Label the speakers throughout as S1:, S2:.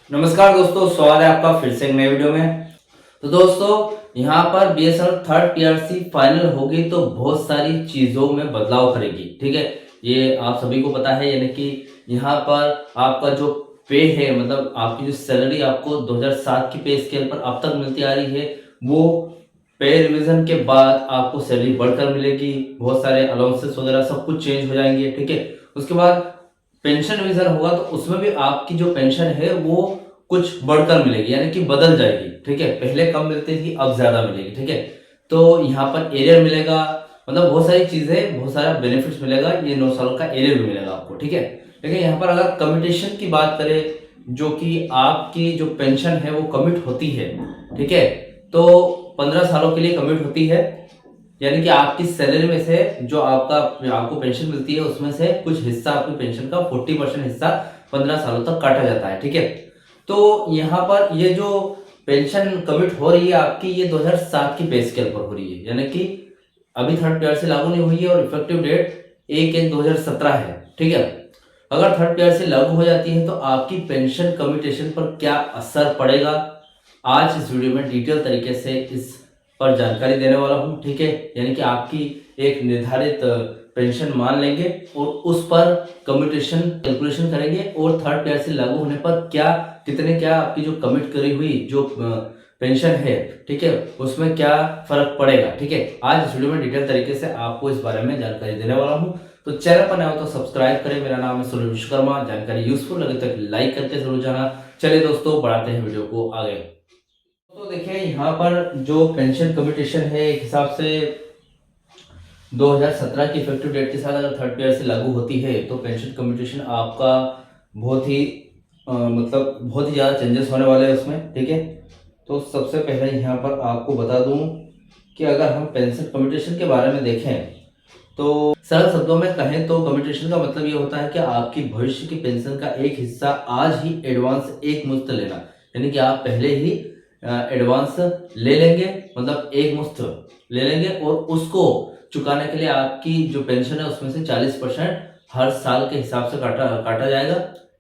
S1: नमस्कार दोस्तों, स्वागत है आपका फिर से एक नए वीडियो में। तो दोस्तों यहाँ पर बीएसएनएल थर्ड पीआरसी फाइनल होगी तो बहुत सारी चीजों में बदलाव करेगी। ठीक है, ये आप सभी को पता है। यानी कि यहाँ पर आपका जो पे है, मतलब आपकी जो सैलरी आपको 2007 की पे स्केल पर अब तक मिलती आ रही है, वो पे रिवीजन के बाद आपको सैलरी बढ़कर मिलेगी। बहुत सारे अलाउंसेस वगैरह सब कुछ चेंज हो जाएंगे। ठीक है, उसके बाद पेंशन रिवीजन होगा तो उसमें भी आपकी जो पेंशन है वो कुछ बढ़कर मिलेगी, यानी कि बदल जाएगी। ठीक है, पहले कम मिलती थी, अब ज्यादा मिलेगी। ठीक है, तो यहाँ पर एरियर मिलेगा, मतलब बहुत सारी चीजें, बहुत सारा बेनिफिट्स मिलेगा। ये 9 साल का एरियर भी मिलेगा आपको। ठीक है, लेकिन यहाँ पर अगर कम्यूटेशन की बात करें, जो कि आपकी जो पेंशन है वो कमिट होती है। ठीक है, तो 15 सालों के लिए कमिट होती है। यानी कि आपकी सैलरी में से जो आपको पेंशन मिलती है उसमें से कुछ हिस्सा, आपकी पेंशन का 40% हिस्सा 15 सालों तक काटा जाता है। ठीक है, तो यहाँ पर ये जो पेंशन कमिट हो रही है आपकी, ये 2007 की पे स्केल पर हो रही है। यानी कि अभी थर्ड पीआर से लागू नहीं हुई है और इफेक्टिव डेट 1/1/2017 है। ठीक है, अगर थर्ड पीआर से लागू हो जाती है तो आपकी पेंशन कम्यूटेशन पर क्या असर पड़ेगा, आज इस वीडियो में डिटेल तरीके से इस पर जानकारी देने वाला हूं। ठीक है, यानी कि आपकी एक निर्धारित पेंशन मान लेंगे और उस पर कम्यूटेशन कैलकुलेशन करेंगे और थर्ड पीआर से लागू होने पर क्या आपकी जो कमिट करी हुई जो पेंशन है, ठीक है, उसमें क्या फर्क पड़ेगा। ठीक है, आज इस वीडियो में डिटेल तरीके से आपको इस बारे में जानकारी देने वाला हूं। तो चैनल पर नया हो तो सब्सक्राइब करें। मेरा नाम है सुनील विश्वकर्मा। जानकारी यूजफुल लगे तो लाइक करके जरूर जाना। चलिए दोस्तों, बढ़ाते हैं वीडियो को आगे। तो देखिए यहाँ पर जो पेंशन कम्यूटेशन है, एक हिसाब से 2017 की इफेक्टिव डेट के साथ अगर थर्ड पीआर से लागू होती है तो पेंशन कम्यूटेशन आपका बहुत ही मतलब बहुत ही ज़्यादा चेंजेस होने वाले हैं उसमें। ठीक है, तो सबसे पहले यहाँ पर आपको बता दूं कि अगर हम पेंशन कम्यूटेशन के बारे में देखें तो सरल शब्दों में कहें तो कम्यूटेशन का मतलब ये होता है कि आपकी भविष्य की पेंशन का एक हिस्सा आज ही एडवांस एक मुश्त लेना। यानी कि आप पहले ही एडवांस ले लेंगे, मतलब एक मुश्त ले लेंगे और उसको चुकाने के लिए आपकी जो पेंशन है उसमें से 40% हर साल के हिसाब से काटा काटा जाएगा।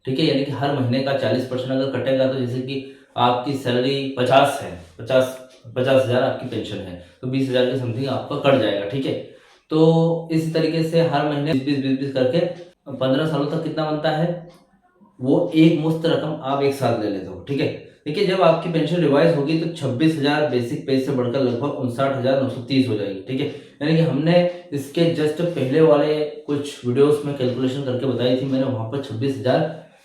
S1: ठीक है, यानी कि हर महीने का 40% अगर कटेगा तो जैसे कि आपकी सैलरी 50 है, 50,000 आपकी पेंशन है तो 20,000 के समथिंग आपका कट जाएगा। ठीक है, तो इस तरीके से हर महीने 20 करके 15 सालों तक कितना बनता है, वो एक मुश्त रकम आप एक साथ ले लेते हो। ठीक है, देखिए जब आपकी पेंशन रिवाइज होगी तो 26,000 बेसिक पे से बढ़कर लगभग 59,930 हो जाएगी। ठीक है, यानी कि हमने इसके जस्ट पहले वाले कुछ वीडियोस में कैलकुलेशन करके बताई थी, मैंने वहां पर 26,000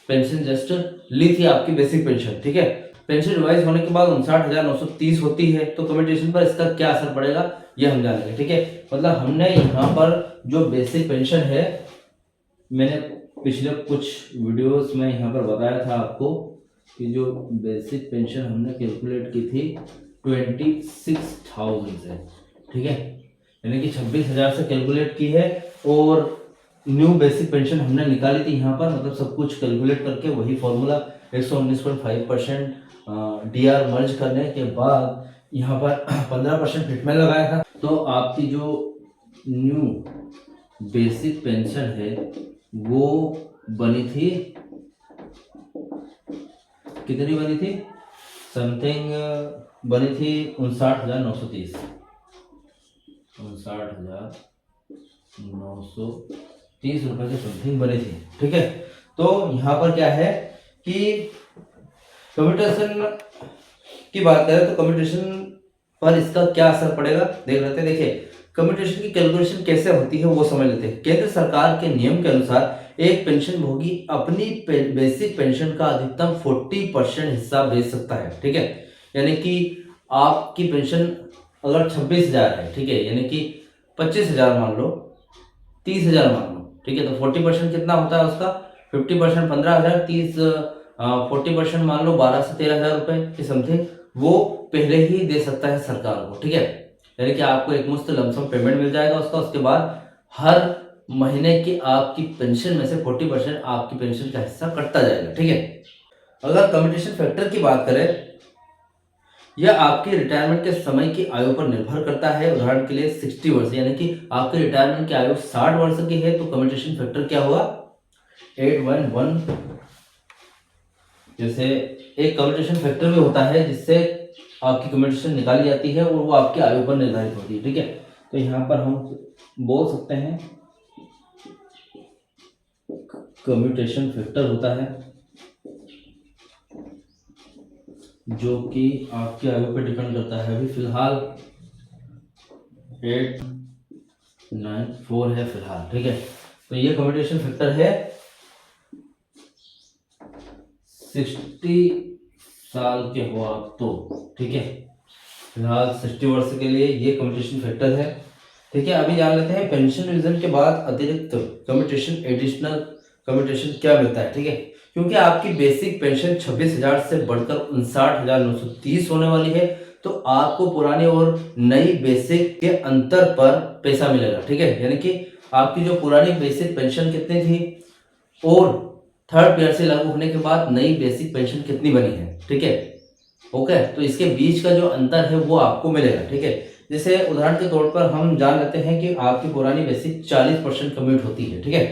S1: पेंशन जस्ट ली थी आपकी बेसिक पेंशन। ठीक है, पेंशन रिवाइज होने के बाद 59,930 होती है, तो कम्यूटेशन पर इसका क्या असर पड़ेगा ये हम जानेंगे। ठीक है, मतलब हमने यहाँ पर जो बेसिक पेंशन है, मैंने पिछले कुछ वीडियोस में यहाँ पर बताया था आपको कि जो बेसिक पेंशन हमने कैलकुलेट की थी 26,000 से। ठीक है, यानी कि 26,000 से कैलकुलेट की है और न्यू बेसिक पेंशन हमने निकाली थी यहाँ पर, मतलब सब कुछ कैलकुलेट करके वही फॉर्मूला 119.5% डीआर मर्ज करने के बाद यहाँ पर 15% फिटमेंट लगाया था। तो आपकी जो न्यू बेसिक पेंशन है वो बनी थी, कितनी बनी थी, समथिंग बनी थी 59,930, 59,930 रुपए की समथिंग बनी थी। ठीक है, तो यहाँ पर क्या है कि कम्यूटेशन की बात करें तो कम्यूटेशन पर इसका क्या असर पड़ेगा देख लेते हैं। देखिए कम्यूटेशन की कैलकुलेशन कैसे होती है वो समझ लेते हैं। केंद्र सरकार के नियम के अनुसार एक पेंशन भोगी अपनी बेसिक पेंशन का अधिकतम 40% हिस्सा बेच सकता है। ठीक है, यानी कि आपकी पेंशन अगर 26,000 है, ठीक है, यानी कि 25,000 मान लो, 30,000 मान लो। ठीक है, तो 40% कितना होता है उसका, 50% 15,000, 40% मान लो 12 से 13,000 रुपए की समथिंग वो पहले ही दे सकता है सरकार को। ठीक है, यानी कि आपको एक मुश्त लमसम पेमेंट मिल जाएगा उसका। उसके बाद हर महीने की आपकी पेंशन में से 40% आपकी पेंशन का हिस्सा कटता जाएगा। ठीक है, अगर कम्यूटेशन फैक्टर की बात करें, यह आपके रिटायरमेंट के समय की आयु पर निर्भर करता है। उदाहरण के लिए 60 वर्ष, यानी कि आपके रिटायरमेंट की आयु 60 वर्ष की है तो कम्यूटेशन फैक्टर क्या हुआ, 811, जैसे एक कम्यूटेशन फैक्टर भी होता है जिससे आपकी कम्यूटेशन निकाली जाती है और वो आपकी आयु पर निर्धारित होती है। ठीक है, तो यहाँ पर हम बोल सकते हैं कम्यूटेशन फैक्टर होता है जो कि आपकी आयु पर डिपेंड करता है। अभी फिलहाल 894 है फिलहाल। ठीक है, तो ये कम्यूटेशन फैक्टर है 60 साल के हो आप तो। ठीक है, फिलहाल 60 वर्ष के लिए ये कम्यूटेशन फैक्टर है। ठीक है, अभी जान लेते हैं पेंशन रिवीजन के बाद अतिरिक्त कम्यूटेशन एडिशनल कम्यूटेशन क्या मिलता है। ठीक है, क्योंकि आपकी बेसिक पेंशन 26,000 से बढ़कर 59,930 होने वाली है, तो आपको पुरानी और नई बेसिक के अंतर पर पैसा मिलेगा। ठीक है, यानी कि आपकी जो पुरानी बेसिक पेंशन कितनी थी और थर्ड पीआरसी लागू होने के बाद नई बेसिक पेंशन कितनी बनी है। ठीक है, ओके, तो इसके बीच का जो अंतर है वो आपको मिलेगा। ठीक है, जैसे उदाहरण के तौर पर हम जान लेते हैं कि आपकी पुरानी बेसिक 40% कम्यूट होती है। ठीक है,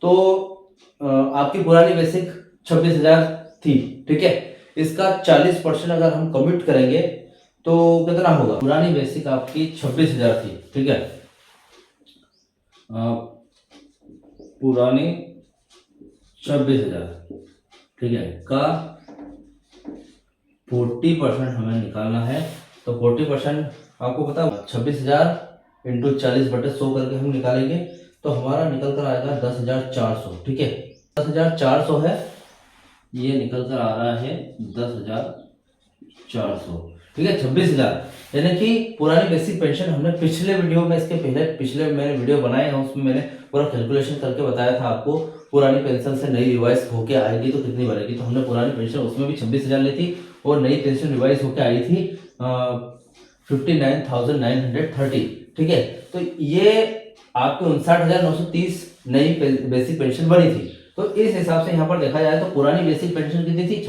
S1: तो आपकी पुरानी बेसिक 26,000 थी। ठीक है, इसका 40% अगर हम कम्यूट करेंगे तो कितना होगा। पुरानी बेसिक आपकी 26,000 थी। ठीक है, पुरानी 26,000, ठीक है, का 40% हमें निकालना है। तो 40% आपको पता है 26,000 इंटू 40/100 करके हम निकालेंगे तो हमारा निकल कर आएगा 10,400। ठीक है, 10,400 है, ये निकल कर आ रहा है 10,400। ठीक है, 26,000 यानी कि पुरानी बेसिक पेंशन हमने पिछले वीडियो में, इसके पहले पिछले मैंने वीडियो बनाए हैं उसमें मैंने पूरा कैलकुलेशन करके बताया था आपको पुरानी पेंशन से नई रिवाइज होके आएगी तो कितनी बनेगी। तो हमने पुरानी पेंशन उसमें भी 26,000 ली थी और नई पेंशन रिवाइज होके आई थी 59,930। ठीक है, तो ये आपके 59,930 नई बेसिक पेंशन बनी थी। तो इस हिसाब से यहाँ पर देखा जाए तो पुरानी बेसिक पेंशन कितनी थी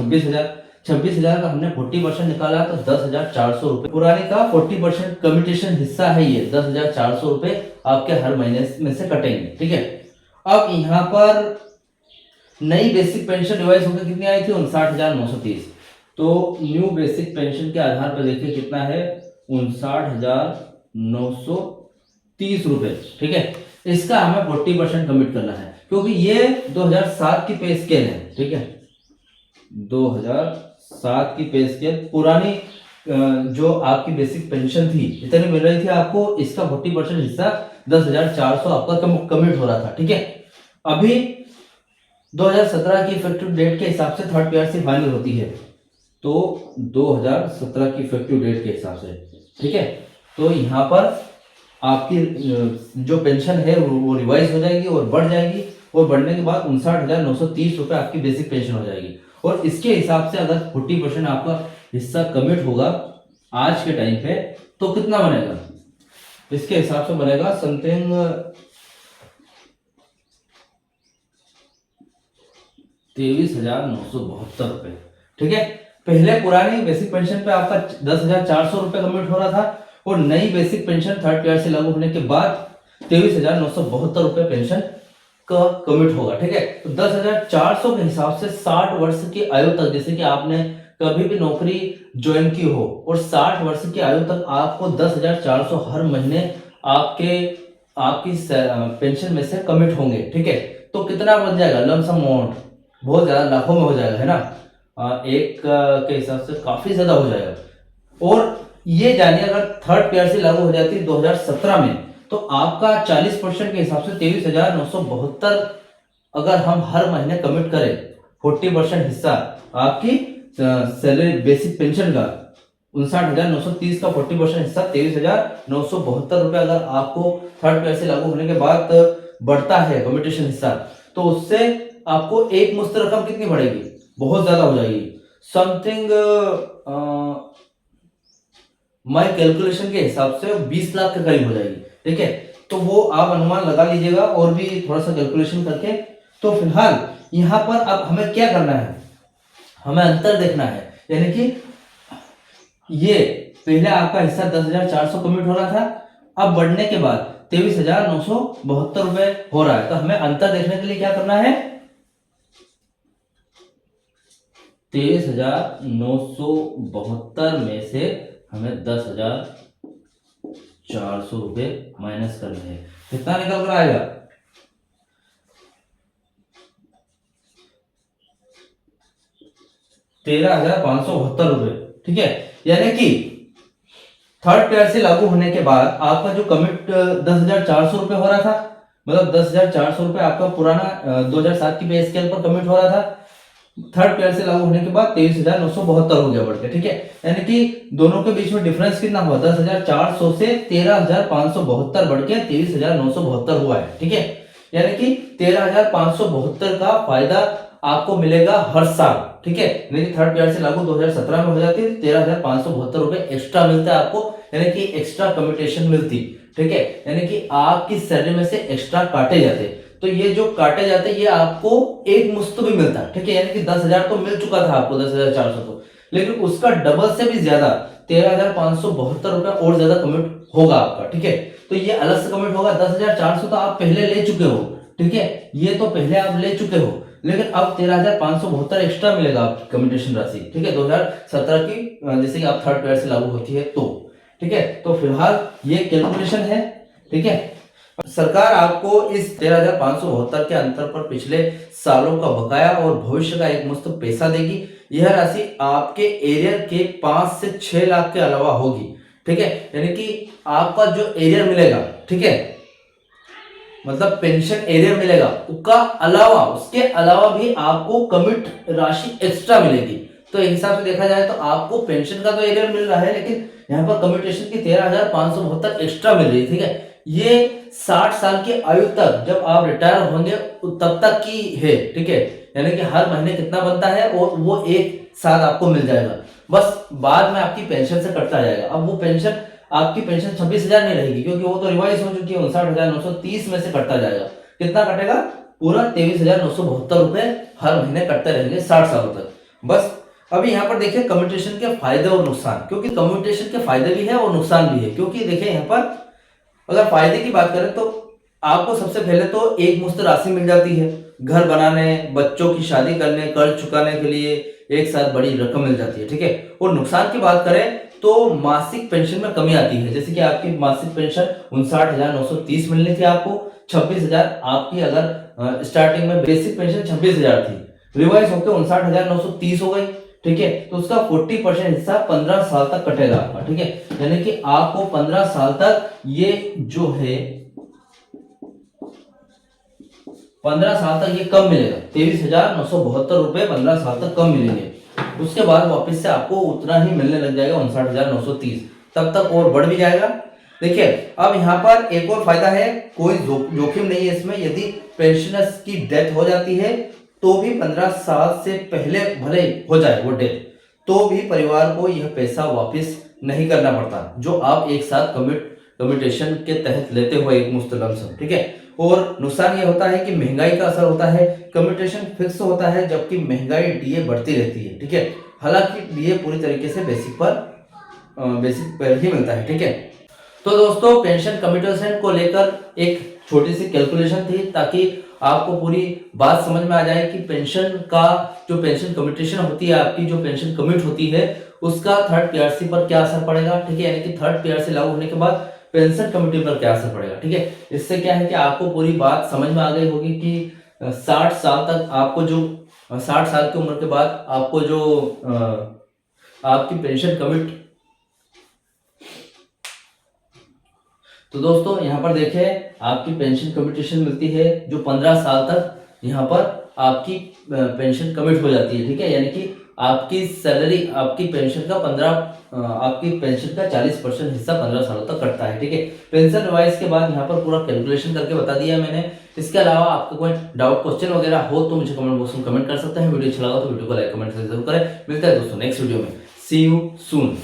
S1: 26,000 का हमने 40% निकाला तो 10,400 रुपए पुरानी का 40% कम्यूटेशन हिस्सा है। ये 10,400 रुपए आपके हर महीने में से कटेंगे। ठीक है, अब यहाँ पर नई बेसिक पेंशन रिवाइज होकर कितनी आई थी 59,930। तो न्यू बेसिक पेंशन के आधार पर देखिए कितना है 59,930 रुपए। ठीक है, इसका हमें 40% कमिट करना है क्योंकि ये 2007 की पे स्केल है। ठीक है, 2007 की पे स्केल पुरानी जो आपकी बेसिक पेंशन थी इतनी मिल रही थी आपको, इसका 40% हिस्सा 10,400 आपका कमिट हो रहा था। ठीक है, अभी 2017 की इफेक्टिव डेट के हिसाब से थर्ड पीआरसी फाइनल होती है, तो 2017 की इफेक्टिव डेट के हिसाब से। ठीक है, तो यहाँ पर आपकी जो पेंशन है वो रिवाइज हो जाएगी और बढ़ जाएगी और बढ़ने के बाद 59,930 रुपए आपकी बेसिक पेंशन हो जाएगी। और इसके हिसाब से अगर 40% आपका हिस्सा कमिट होगा आज के टाइम पे तो कितना बनेगा, इसके हिसाब से बनेगा समथिंग 23,972 रुपए। ठीक है, पहले पुरानी बेसिक पेंशन पे आपका 10,400 रुपए कमिट हो रहा था और नई बेसिक पेंशन थर्ड पीआरसी लागू होने के बाद 23,972 रुपए पेंशन का कमिट होगा। ठीक है, तो 10,400 के हिसाब से 60 वर्ष की आयु तक, जैसे कि आपने कभी भी नौकरी ज्वाइन की हो और 60 वर्ष की आयु तक आपको 10,400 हर महीने आपकी पेंशन में से कमिट होंगे। ठीक है, तो कितना बन जाएगा लमसम अमाउंट, बहुत ज्यादा लाखों में हो जाएगा, है ना। एक के हिसाब से काफी ज्यादा हो जाएगा। और ये जानिए अगर थर्ड पीआरसी लागू हो जाती है 2017 में तो आपका 40% के हिसाब से 23,972 अगर हम हर महीने कमिट करें 40% हिस्सा आपकी सैलरी बेसिक पेंशन का 59,930 का 40% हिस्सा 23,972 रुपए अगर आपको थर्ड पीआरसी लागू होने के बाद बढ़ता है कम्यूटेशन हिस्सा, तो उससे आपको एक मुश्त रकम कितनी बढ़ेगी, बहुत ज्यादा हो जाएगी। समथिंग माय कैलकुलेशन के हिसाब से 20 लाख के करीब हो जाएगी। ठीक है, तो वो आप अनुमान लगा लीजिएगा और भी थोड़ा सा कैलकुलेशन करके। तो फिलहाल यहाँ पर अब हमें क्या करना है, हमें अंतर देखना है। यानी कि ये पहले आपका हिस्सा 10,400 कमिट हो रहा था, अब बढ़ने के बाद 23,972 रुपए हो रहा है। तो हमें अंतर देखने के लिए क्या करना है, 23,972 में से हमें 10,400 रुपये माइनस करने हैं। कितना निकल कर आएगा? 13,572 रुपये। ठीक है, यानी कि थर्ड पेयर से लागू होने के बाद आपका जो कमिट 10,400 रुपये हो रहा था, मतलब 10,400 रुपये आपका पुराना 2007 की पे स्केल पर कमिट हो रहा था, थर्ड पेयर से लागू होने के बाद 23,972 हो गया बढ़ के। ठीक है, यानी कि दोनों के बीच में डिफरेंस कितना हुआ? 10,400 से 13,572 बढ़ के 23,972 हुआ है। ठीक है, यानी कि 13,572 का फायदा आपको मिलेगा हर साल। ठीक है, यानी कि थर्ड पेयर से लागू 2017 में हो जाती है, 13,572 रुपए एक्स्ट्रा मिलता है आपको, यानी कि एक्स्ट्रा कम्यूटेशन मिलती। ठीक है, यानी कि आपकी सैलरी में से एक्स्ट्रा काटे जाते, तो ये जो काटे जाते ये आपको एक मुश्त भी मिलता है। ठीक है, यानी कि 10,000 तो मिल चुका था आपको, 10,400 तो, लेकिन उसका डबल से भी ज्यादा 13,572 रुपए और ज्यादा कमिट होगा आपका। ठीक है, तो ये अलग से कमिट होगा। 10,400 तो आप पहले ले चुके हो। ठीक है, ये तो पहले आप ले चुके हो, लेकिन अब 13,572 एक्स्ट्रा मिलेगा आपकी कम्यूटेशन राशि। ठीक है, 2017 की जैसे कि आप थर्ड पेयर से लागू होती है तो। ठीक है, तो फिलहाल ये कैलकुलेशन है। ठीक है, सरकार आपको इस 13,572 के अंतर पर पिछले सालों का बकाया और भविष्य का एक मुश्त पैसा देगी। यह राशि आपके एरियर के 5 से 6 लाख के अलावा होगी। ठीक है, यानी कि आपका जो एरियर मिलेगा, ठीक है, मतलब पेंशन एरियर मिलेगा, उसके अलावा भी आपको कमिट राशि एक्स्ट्रा मिलेगी। तो एक हिसाब से देखा जाए तो आपको पेंशन का तो एरियर मिल रहा है, लेकिन यहाँ पर कम्यूटेशन की 13,572 एक्स्ट्रा मिल रही है। ठीक है, ये 60 साल की आयु तक जब आप रिटायर होंगे तब तक की है। ठीक है, यानी कि हर महीने कितना बनता है और वो एक साथ आपको मिल जाएगा, बस बाद में आपकी पेंशन से कटता जाएगा। अब वो पेंशन, आपकी पेंशन 26,000 नहीं रहेगी, क्योंकि वो तो रिवाइज हो चुकी है, 59,930 में से कटता जाएगा। कितना कटेगा? पूरा 23,972 रुपए हर महीने कटते रहेंगे 60 सालों तक। बस अभी यहाँ पर देखिए कम्यूटेशन के फायदे और नुकसान, क्योंकि कम्यूटेशन के फायदे भी है और नुकसान भी है। क्योंकि देखिए यहाँ पर अगर फायदे की बात करें तो आपको सबसे पहले तो एक मुश्त राशि मिल जाती है, घर बनाने, बच्चों की शादी करने, कर्ज चुकाने के लिए एक साथ बड़ी रकम मिल जाती है। ठीक है, और नुकसान की बात करें तो मासिक पेंशन में कमी आती है। जैसे कि आपकी मासिक पेंशन 59,930 मिलनी थी आपको, 26,000 आपकी अगर स्टार्टिंग में बेसिक पेंशन 26,000 थी, रिवाइज होकर 59,930 हो गई। ठीक है, तो उसका 40% हिस्सा 15 साल तक कटेगा आपका। ठीक है, यानी कि आपको 15 साल तक ये जो है 15 साल तक ये कम मिलेगा, 23,972 रुपए 15 साल तक कम मिलेंगे। उसके बाद वापस से आपको उतना ही मिलने लग जाएगा, 59,930, तब तक और बढ़ भी जाएगा। देखिए अब यहाँ पर एक और फायदा है, कोई जोखिम नहीं है इसमें। यदि पेंशनर्स की डेथ हो जाती है तो भी 15 साल से पहले भले हो जाए वो डेथ, तो भी परिवार को यह पैसा वापस नहीं करना पड़ता, जो आप एक साथ कम्यूटेशन के तहत लेते हुए एक मुश्त लमसम। ठीक है, और नुकसान ये होता है कि महंगाई का असर होता है। कम्यूटेशन फिक्स होता है, जबकि महंगाई डीए बढ़ती रहती है। ठीक है, हालांकि डीए पूरी तरीके से बेसिक पर ही मिलता है। ठीक है, तो दोस्तों पेंशन कम्यूटेशन को लेकर एक छोटी सी कैलकुलेशन थी, ताकि आपको पूरी बात समझ में आ जाए कि पेंशन का जो पेंशन कम्यूटेशन होती है, आपकी जो पेंशन कमिट होती है, उसका थर्ड पीआरसी पर क्या असर पड़ेगा। ठीक है, यानी कि थर्ड पीआरसी लागू होने के बाद पेंशन कमिटी पर क्या असर पड़ेगा। ठीक है, इससे क्या है कि आपको पूरी बात समझ में आ गई होगी कि 60 साल तक आपको जो 60 साल की उम्र के बाद आपको जो आपकी पेंशन कमिट, तो दोस्तों यहाँ पर देखें आपकी पेंशन कम्यूटेशन मिलती है जो 15 साल तक यहाँ पर आपकी पेंशन कमिट हो जाती है। ठीक है, यानी कि आपकी सैलरी, आपकी पेंशन का 40% हिस्सा 15 सालों तक कटता है। ठीक है, पेंशन रिवाइज के बाद यहाँ पर पूरा कैलकुलेशन करके बता दिया है मैंने। इसके अलावा आपका कोई डाउट क्वेश्चन वगैरह हो तो मुझे कमेंट बॉक्स में कमेंट कर सकते हैं। वीडियो अच्छा लगा तो वीडियो को लाइक कमेंट जरूर करें। मिलता है दोस्तों नेक्स्ट वीडियो में। सी यू सून।